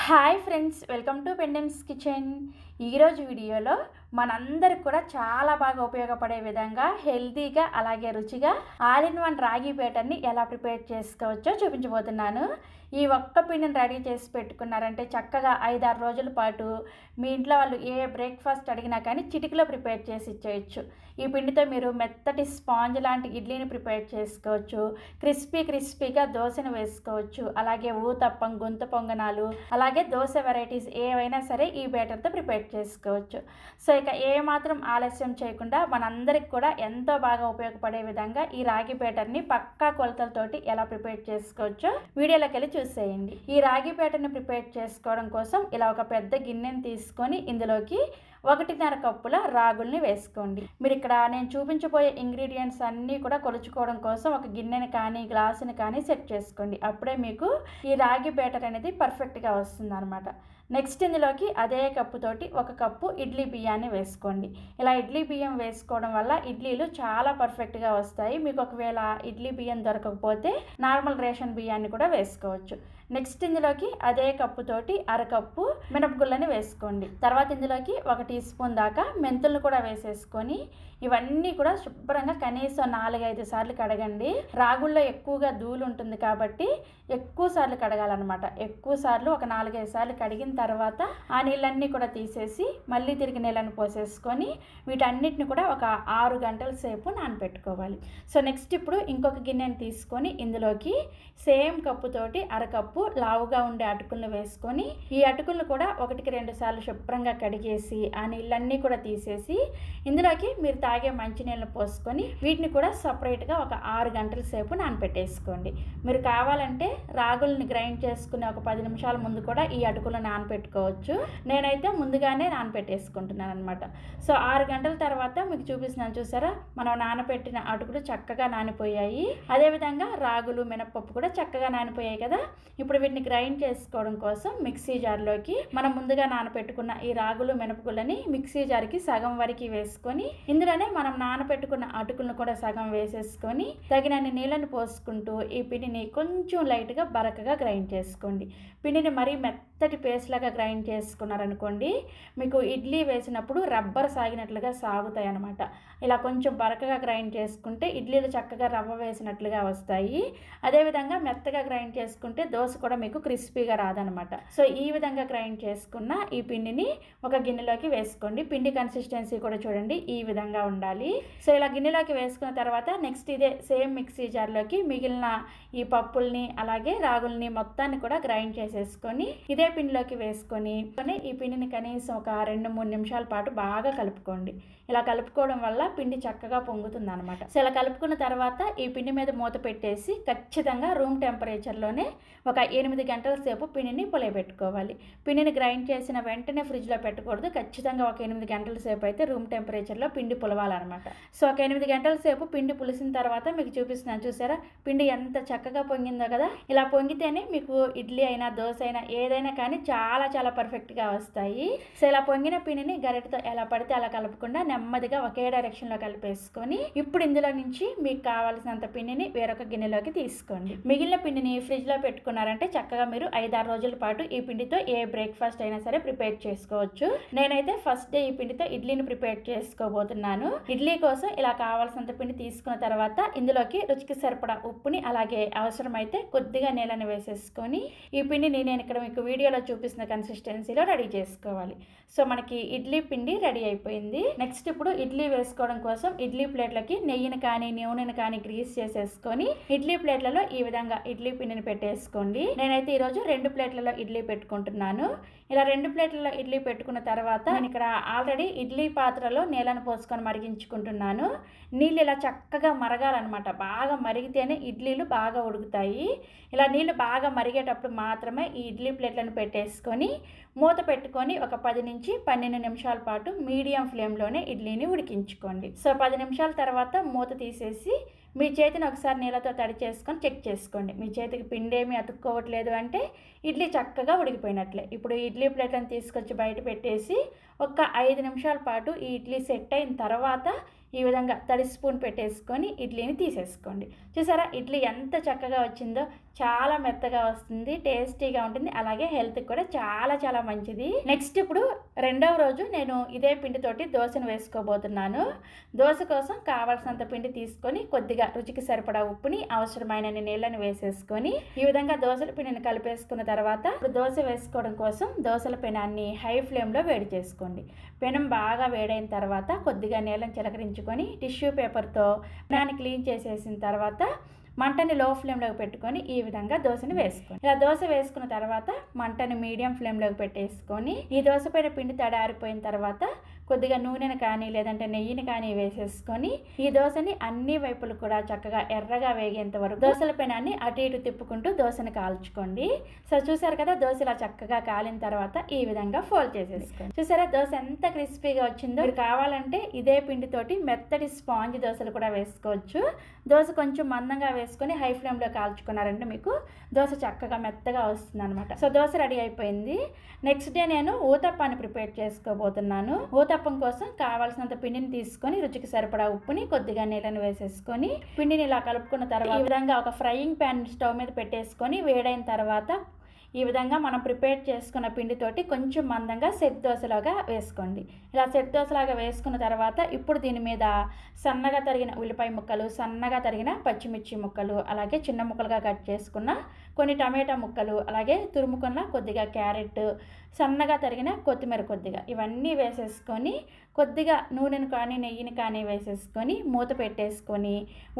Hi friends, welcome to Pendems kitchen. ఈరోజు వీడియోలో మనందరికి కూడా చాలా బాగా ఉపయోగపడే విధంగా హెల్తీగా అలాగే రుచిగా ఆల్ ఇన్ వన్ రాగి బ్యాటర్ని ఎలా ప్రిపేర్ చేసుకోవచ్చో చూపించబోతున్నాను. ఈ ఒక్క పిండిని రెడీ చేసి పెట్టుకున్నారంటే చక్కగా 5-6 రోజుల పాటు మీ ఇంట్లో వాళ్ళు ఏ బ్రేక్ఫాస్ట్ అడిగినా కానీ చిటికలో ప్రిపేర్ చేసి ఇచ్చేయచ్చు. ఈ పిండితో మీరు మెత్తటి స్పాంజ్ లాంటి ఇడ్లీని ప్రిపేర్ చేసుకోవచ్చు, క్రిస్పీగా దోశను వేసుకోవచ్చు, అలాగే ఊతప్పం, గుంత పొంగనాలు, అలాగే దోశ వెరైటీస్ ఏవైనా సరే ఈ బ్యాటర్తో ప్రిపేర్ చేసుకోవచ్చు. సో ఇక ఏమాత్రం ఆలస్యం చేయకుండా మనందరికి కూడా ఎంతో బాగా ఉపయోగపడే విధంగా ఈ రాగి బ్యాటర్ని పక్కా కొలతలతోటి ఎలా ప్రిపేర్ చేసుకోవచ్చో వీడియోలోకి వెళ్ళి చూసేయండి. ఈ రాగి బ్యాటర్ని ప్రిపేర్ చేసుకోవడం కోసం ఇలా ఒక పెద్ద గిన్నెని తీసుకొని ఇందులోకి 1.5 కప్పుల రాగుల్ని వేసుకోండి. మీరు ఇక్కడ నేను చూపించబోయే ఇంగ్రీడియంట్స్ అన్నీ కూడా కొలుచుకోవడం కోసం ఒక గిన్నెని కానీ గ్లాసుని కానీ సెట్ చేసుకోండి. అప్పుడే మీకు ఈ రాగి బ్యాటర్ అనేది పర్ఫెక్ట్గా వస్తుంది అనమాట. నెక్స్ట్ ఇందులోకి అదే కప్పుతోటి 1 కప్పు ఇడ్లీ బియ్యాన్ని వేసుకోండి. ఇలా ఇడ్లీ బియ్యం వేసుకోవడం వల్ల ఇడ్లీలు చాలా పర్ఫెక్ట్గా వస్తాయి. మీకు ఒకవేళ ఇడ్లీ బియ్యం దొరకకపోతే నార్మల్ రేషన్ బియ్యాన్ని కూడా వేసుకోవచ్చు. నెక్స్ట్ ఇందులోకి అదే కప్పుతోటి 1/2 కప్పు మినపగుళ్ళని వేసుకోండి. తర్వాత ఇందులోకి 1 టీ స్పూన్ దాకా మెంతులను కూడా వేసేసుకొని ఇవన్నీ కూడా శుభ్రంగా కనీసం 4-5 సార్లు కడగండి. రాగుల్లో ఎక్కువగా ధూళి ఉంటుంది కాబట్టి ఎక్కువ సార్లు కడగాలన్నమాట. ఎక్కువ సార్లు ఒక 4-5 సార్లు కడిగిన తర్వాత ఆ నీళ్ళన్నీ కూడా తీసేసి మళ్ళీ తిరిగి నీళ్ళని పోసేసుకొని వీటన్నిటిని కూడా ఒక 6 గంటల సేపు నానబెట్టుకోవాలి. సో నెక్స్ట్ ఇప్పుడు ఇంకొక గిన్నెని తీసుకొని ఇందులోకి సేమ్ కప్పుతోటి 1/2 కప్పు లావుగా ఉండే అటుకులను వేసుకొని ఈ అటుకులను కూడా 1-2 సార్లు శుభ్రంగా కడిగేసి ఆ నీళ్ళన్నీ కూడా తీసేసి ఇందులోకి మీరు తాగే మంచినీళ్ళని పోసుకొని వీటిని కూడా సపరేట్గా ఒక 6 గంటల సేపు నానబెట్టేసుకోండి. మీరు కావాలంటే రాగుల్ని గ్రైండ్ చేసుకునే ఒక 10 నిమిషాల ముందు కూడా ఈ అటుకులు నానబెట్టుకోవచ్చు. నేనైతే ముందుగానే నానబెట్టేసుకుంటున్నాను అనమాట. సో 6 గంటల తర్వాత మీకు చూపిస్తున్నాను, చూసారా, మనం నానబెట్టిన అటుకులు చక్కగా నానిపోయాయి. అదేవిధంగా రాగులు, మినపప్పు కూడా చక్కగా నానిపోయాయి కదా. ఇప్పుడు వీటిని గ్రైండ్ చేసుకోవడం కోసం మిక్సీ జార్లోకి మనం ముందుగా నానబెట్టుకున్న ఈ రాగులు, మినపగుళ్ళని మిక్సీ జార్కి సగం వరకు వేసుకొని ఇందులోనే మనం నానబెట్టుకున్న అటుకులను కూడా సగం వేసేసుకొని తగినన్ని నీళ్ళని పోసుకుంటూ ఈ పిండిని కొంచెం లైట్గా బరకగా గ్రైండ్ చేసుకోండి. పిండిని మరీ మెత్తటి పేస్ట్ లాగా గ్రైండ్ చేసుకున్నారనుకోండి మీకు ఇడ్లీ వేసినప్పుడు రబ్బర్ సాగినట్లుగా సాగుతాయి అన్నమాట. ఇలా కొంచెం బరకగా గ్రైండ్ చేసుకుంటే ఇడ్లీలు చక్కగా రవ్వ వేసినట్లుగా వస్తాయి. అదేవిధంగా మెత్తగా గ్రైండ్ చేసుకుంటే దోశ కూడా మీకు క్రిస్పీగా రాదనమాట. సో ఈ విధంగా గ్రైండ్ చేసుకున్న ఈ పిండిని ఒక గిన్నెలోకి వేసుకోండి. పిండి కన్సిస్టెన్సీ కూడా చూడండి ఈ విధంగా ఉండాలి. సో ఇలా గిన్నెలోకి వేసుకున్న తర్వాత నెక్స్ట్ ఇదే సేమ్ మిక్సీ జార్లోకి మిగిలిన ఈ పప్పుల్ని అలాగే రాగుల్ని మొత్తాన్ని కూడా గ్రైండ్ చేసేసుకొని ఇదే పిండిలోకి వేసుకొని ఈ పిండిని కనీసం ఒక 2-3 నిమిషాల పాటు బాగా కలుపుకోండి. ఇలా కలుపుకోవడం వల్ల పిండి చక్కగా పొంగుతుంది అనమాట. సో ఇలా కలుపుకున్న తర్వాత ఈ పిండి మీద మూత పెట్టేసి ఖచ్చితంగా రూమ్ టెంపరేచర్లోనే ఒక 8 గంటల సేపు పిండిని పులియబెట్టుకోవాలి. పిండిని గ్రైండ్ చేసిన వెంటనే ఫ్రిడ్జ్లో పెట్టకూడదు. ఖచ్చితంగా ఒక 8 గంటల సేపు అయితే రూమ్ టెంపరేచర్లో పిండి పులవాలన్నమాట. సో ఒక 8 గంటల సేపు పిండి పులిసిన తర్వాత మీకు చూపిస్తున్నాను, చూసారా, పిండి ఎంత చక్కగా పొంగిందో కదా. ఇలా పొంగితేనే మీకు ఇడ్లీ అయినా దోశ అయినా ఏదైనా కానీ చాలా చాలా పర్ఫెక్ట్గా వస్తాయి. సో ఇలా పొంగిన పిండిని గరిటతో ఎలా పడితే అలా కలపకుండా నెమ్మదిగా ఒకే డైరెక్షన్లో కలిపేసుకొని ఇప్పుడు ఇందులో నుంచి మీకు కావాల్సినంత పిండిని వేరొక గిన్నెలోకి తీసుకోండి. మిగిలిన పిండిని ఫ్రిడ్జ్లో పెట్టుకున్నారంటే చక్కగా మీరు 5-6 రోజుల పాటు ఈ పిండితో ఏ బ్రేక్ఫాస్ట్ అయినా సరే ప్రిపేర్ చేసుకోవచ్చు. నేనైతే ఫస్ట్ డే ఈ పిండితో ఇడ్లీని ప్రిపేర్ చేసుకోబోతున్నాను. ఇడ్లీ కోసం ఇలా కావాల్సినంత పిండి తీసుకున్న తర్వాత ఇందులోకి రుచికి సరిపడా ఉప్పుని అలాగే అవసరమైతే కొద్దిగా నీళ్ళని వేసేసుకొని ఈ పిండిని నేను ఇక్కడ మీకు వీడియోలో చూపిస్తున్న కన్సిస్టెన్సీలో రెడీ చేసుకోవాలి. సో మనకి ఇడ్లీ పిండి రెడీ అయిపోయింది. నెక్స్ట్ ఇప్పుడు ఇడ్లీ వేసుకోవడం కోసం ఇడ్లీ ప్లేట్లకి నెయ్యిని కానీ నూనెని కానీ గ్రీస్ చేసేసుకొని ఇడ్లీ ప్లేట్లలో ఈ విధంగా ఇడ్లీ పిండిని పెట్టేసుకోండి. నేనైతే ఈరోజు 2 ప్లేట్లలో ఇడ్లీ పెట్టుకుంటున్నాను. ఇలా 2 ప్లేట్లలో ఇడ్లీ పెట్టుకున్న తర్వాత నేను ఇక్కడ ఆల్రెడీ ఇడ్లీ పాత్రలో నీళ్ళను పోసుకొని మరిగించుకుంటున్నాను. నీళ్ళు ఇలా చక్కగా మరగాలన్నమాట. బాగా మరిగితేనే ఇడ్లీలు బాగా ఉడుకుతాయి. ఇలా నీళ్ళు బాగా మరిగేటప్పుడు మాత్రమే ఈ ఇడ్లీ ప్లేట్లను పెట్టేసుకొని మూత పెట్టుకొని ఒక 10-12 నిమిషాల పాటు మీడియం ఫ్లేమ్లోనే ఇడ్లీని ఉడికించుకోండి. సో 10 నిమిషాల తర్వాత మూత తీసేసి మీ చేతిని ఒకసారి నీళ్ళతో తడి చేసుకొని చెక్ చేసుకోండి. మీ చేతికి పిండి ఏమీ అతుక్కోవట్లేదు అంటే ఇడ్లీ చక్కగా ఉడికిపోయినట్లే. ఇప్పుడు ఇడ్లీ ప్లేట్లను తీసుకొచ్చి బయట పెట్టేసి ఒక 5 నిమిషాల పాటు ఈ ఇడ్లీ సెట్ అయిన తర్వాత ఈ విధంగా తడి స్పూన్ పెట్టేసుకొని ఇడ్లీని తీసేసుకోండి. చూసారా ఇడ్లీ ఎంత చక్కగా వచ్చిందో. చాలా మెత్తగా వస్తుంది, టేస్టీగా ఉంటుంది, అలాగే హెల్త్కి కూడా చాలా చాలా మంచిది. నెక్స్ట్ ఇప్పుడు రెండవ రోజు నేను ఇదే పిండితోటి దోశను వేసుకోబోతున్నాను. దోశ కోసం కావాల్సినంత పిండి తీసుకొని కొద్దిగా రుచికి సరిపడా ఉప్పుని, అవసరమైన నీళ్ళని వేసేసుకొని ఈ విధంగా దోశల పిండిని కలిపేసుకున్న తర్వాత ఇప్పుడు దోశ వేసుకోవడం కోసం దోశల పెనాన్ని హై ఫ్లేమ్లో వేడి చేసుకోండి. పెనం బాగా వేడైన తర్వాత కొద్దిగా నీళ్ళని చిలకరించుకొని టిష్యూ పేపర్తో పెనాన్ని క్లీన్ చేసేసిన తర్వాత మంటని లో ఫ్లేమ్లోకి పెట్టుకొని ఈ విధంగా దోశని వేసుకోండి. ఇలా దోశ వేసుకున్న తర్వాత మంటని మీడియం ఫ్లేమ్లోకి పెట్టేసుకొని ఈ దోశ పైన పిండి తడారిపోయిన తర్వాత కొద్దిగా నూనెను కానీ లేదంటే నెయ్యిని కానీ వేసేసుకొని ఈ దోశని అన్ని వైపులు కూడా చక్కగా ఎర్రగా వేగేంత వరకు దోశల పెనాన్ని అటు ఇటు తిప్పుకుంటూ దోశని కాల్చుకోండి. సో చూసారు కదా, దోశ ఇలా చక్కగా కాలిన తర్వాత ఈ విధంగా ఫోల్డ్ చేసేసుకోండి. చూసారా దోశ ఎంత క్రిస్పీగా వచ్చిందో. మీరు కావాలంటే ఇదే పిండితోటి మెత్తటి స్పాంజ్ దోశలు కూడా వేసుకోవచ్చు. దోశ కొంచెం మందంగా వేసుకొని హై ఫ్లేమ్లో కాల్చుకున్నారంటే మీకు దోశ చక్కగా మెత్తగా వస్తుంది అనమాట. సో దోశ రెడీ అయిపోయింది. నెక్స్ట్ డే నేను ఊతప్పాన్ని ప్రిపేర్ చేసుకోబోతున్నాను. ఊతప్పం కోసం కావాల్సినంత పిండిని తీసుకొని రుచికి సరిపడా ఉప్పుని, కొద్దిగా నీళ్ళని వేసేసుకొని పిండిని ఇలా కలుపుకున్న తర్వాత ఈ విధంగా ఒక ఫ్రైయింగ్ ప్యాన్ స్టవ్ మీద పెట్టేసుకొని వేడైన తర్వాత ఈ విధంగా మనం ప్రిపేర్ చేసుకున్న పిండితోటి కొంచెం మందంగా సెట్ దోశలాగా వేసుకోండి. ఇలా సెట్ దోశలాగా వేసుకున్న తర్వాత ఇప్పుడు దీని మీద సన్నగా తరిగిన ఉల్లిపాయ ముక్కలు, సన్నగా తరిగిన పచ్చిమిర్చి ముక్కలు, అలాగే చిన్న ముక్కలుగా కట్ చేసుకున్న కొన్ని టమాటా ముక్కలు, అలాగే తురుముకున్న కొద్దిగా క్యారెట్, సన్నగా తరిగిన కొత్తిమీర కొద్దిగా ఇవన్నీ వేసేసుకొని కొద్దిగా నూనెను కానీ నెయ్యిని కానీ వేసేసుకొని మూత పెట్టేసుకొని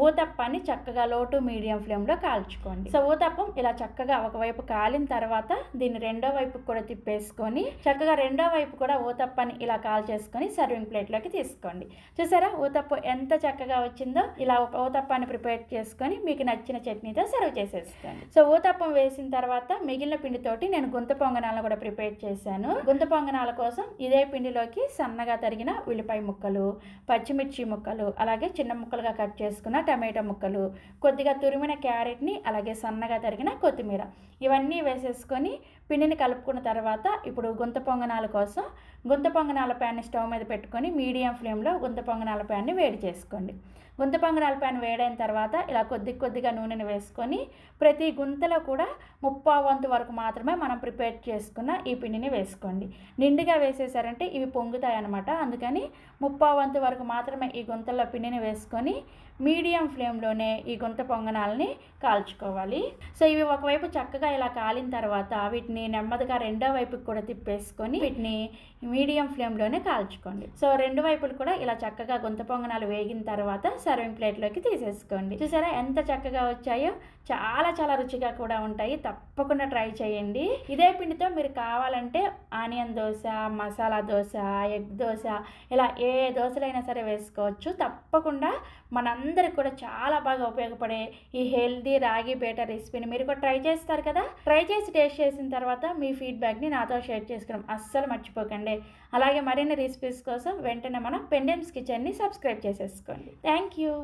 ఊతప్పాన్ని చక్కగా లో టు మీడియం ఫ్లేమ్లో కాల్చుకోండి. సో ఊతప్పం ఇలా చక్కగా ఒకవైపు కాలిన తర్వాత దీన్ని రెండో వైపు కూడా తిప్పేసుకొని చక్కగా రెండో వైపు కూడా ఊతప్పాన్ని ఇలా కాల్చేసుకొని సర్వింగ్ ప్లేట్లోకి తీసుకోండి. చూసారా ఊతప్పం ఎంత చక్కగా వచ్చిందో. ఇలా ఒక ఊతప్పాన్ని ప్రిపేర్ చేసుకొని మీకు నచ్చిన చట్నీతో సర్వ్ చేసేసుకోండి. సో ఊతప్పం వేసిన తర్వాత మిగిలిన పిండితోటి నేను గుంత పొంగనాలను కూడా ప్రిపేర్ చేశాను. గుంత పొంగనాల కోసం ఇదే పిండిలోకి సన్నగా తరిగిన ఉల్లిపాయ ముక్కలు, పచ్చిమిర్చి ముక్కలు, అలాగే చిన్న ముక్కలుగా కట్ చేసుకున్న టమాటా ముక్కలు, కొద్దిగా తురిమిన క్యారెట్ని, అలాగే సన్నగా తరిగిన కొత్తిమీర ఇవన్నీ వేసేసుకొని పిండిని కలుపుకున్న తర్వాత ఇప్పుడు గుంత పొంగనాల కోసం గుంత పొంగనాల ప్యాన్ని స్టవ్ మీద పెట్టుకొని మీడియం ఫ్లేమ్లో గుంత పొంగనాల ప్యాన్ని వేడి చేసుకోండి. గుంత పొంగనాల ప్యాన్ వేడైన తర్వాత ఇలా కొద్దిగా నూనెను వేసుకొని ప్రతి గుంతలో కూడా 1/4 వంతు వరకు మాత్రమే మనం ప్రిపేర్ చేసుకున్న ఈ పిండిని వేసుకోండి. నిండుగా వేసేసారంటే ఇవి పొంగుతాయి అన్నమాట. అందుకని 1/4 వంతు వరకు మాత్రమే ఈ గుంతల్లో పిండిని వేసుకొని మీడియం ఫ్లేమ్లోనే ఈ గుంత పొంగనాలని కాల్చుకోవాలి. సో ఇవి ఒకవైపు చక్కగా ఇలా కాలిన తర్వాత వీటిని నెమ్మదిగా రెండో వైపుకి కూడా తిప్పేసుకొని వీటిని మీడియం ఫ్లేమ్లోనే కాల్చుకోండి. సో రెండు వైపులు కూడా ఇలా చక్కగా గుంత పొంగనాలు వేగిన తర్వాత సర్వింగ్ ప్లేట్లోకి తీసేసుకోండి. చూసారా ఎంత చక్కగా వచ్చాయో. చాలా చాలా రుచిగా కూడా ఉంటాయి. తప్పకుండా ట్రై చేయండి. ఇదే పిండితో మీరు కావాలంటే ఆనియన్ దోశ, మసాలా దోశ, ఎగ్ దోశ ఇలా ఏ దోశలైనా సరే వేసుకోవచ్చు. తప్పకుండా మనందరికి కూడా చాలా బాగా ఉపయోగపడే ఈ హెల్దీ రాగి పేట రెసిపీని మీరు కూడా ట్రై చేస్తారు కదా. ట్రై చేసి టేస్ట్ చేసిన తర్వాత మీ ఫీడ్బ్యాక్ని నాతో షేర్ చేసుకోవడం అస్సలు మర్చిపోకండి. అలాగే మరిన్ని రెసిపీస్ కోసం వెంటనే మన పెండెమ్స్ కిచెన్ని సబ్స్క్రైబ్ చేసేసుకోండి. Thank you.